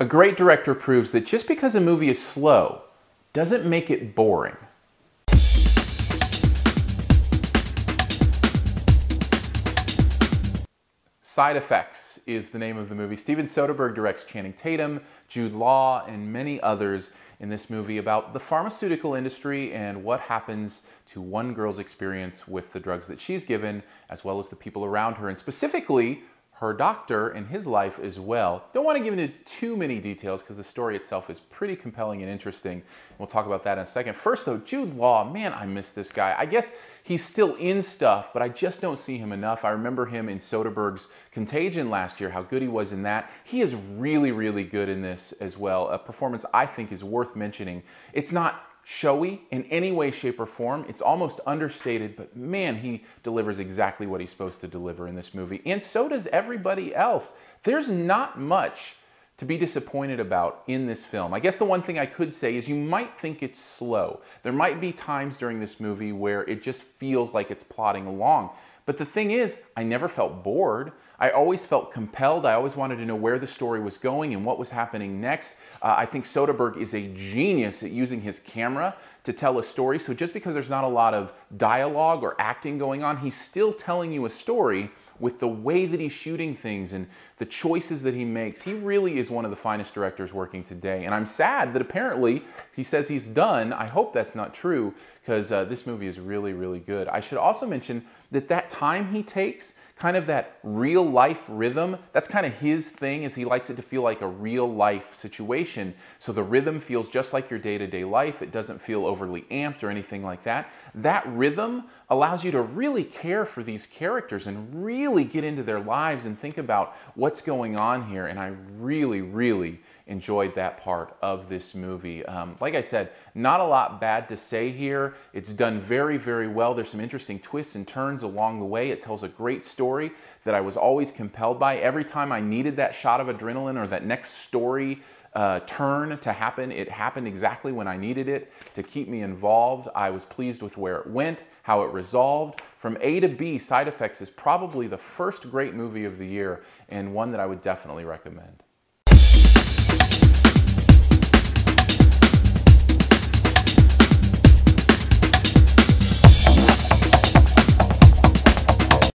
A great director proves that just because a movie is slow doesn't make it boring. Side Effects is the name of the movie. Steven Soderbergh directs Channing Tatum, Jude Law, and many others in this movie about the pharmaceutical industry and what happens to one girl's experience with the drugs that she's given, as well as the people around her, and specifically her doctor and his life as well. Don't want to give into too many details because the story itself is pretty compelling and interesting. We'll talk about that in a second. First though, Jude Law, man, I miss this guy. I guess he's still in stuff, but I just don't see him enough. I remember him in Soderbergh's Contagion last year, how good he was in that. He is really, really good in this as well. A performance I think is worth mentioning. It's not showy in any way, shape, or form. It's almost understated, but man, he delivers exactly what he's supposed to deliver in this movie. And so does everybody else. There's not much to be disappointed about in this film. I guess the one thing I could say is you might think it's slow. There might be times during this movie where it just feels like it's plodding along. But the thing is, I never felt bored. I always felt compelled. I always wanted to know where the story was going and what was happening next. I think Soderbergh is a genius at using his camera to tell a story. So just because there's not a lot of dialogue or acting going on, he's still telling you a story with the way that he's shooting things and the choices that he makes. He really is one of the finest directors working today. And I'm sad that apparently he says he's done. I hope that's not true because this movie is really, really good. I should also mention that time he takes, kind of that real life rhythm, that's kind of his thing, is he likes it to feel like a real life situation. So the rhythm feels just like your day-to-day life. It doesn't feel overly amped or anything like that. That rhythm allows you to really care for these characters and really get into their lives and think about what's going on here. And I really, really enjoyed that part of this movie. Like I said, not a lot bad to say here. It's done very, very well. There's some interesting twists and turns along the way. It tells a great story that I was always compelled by. Every time I needed that shot of adrenaline or that next story turn to happen, it happened exactly when I needed it to keep me involved. I was pleased with where it went, how it resolved. From A to B, Side Effects is probably the first great movie of the year and one that I would definitely recommend.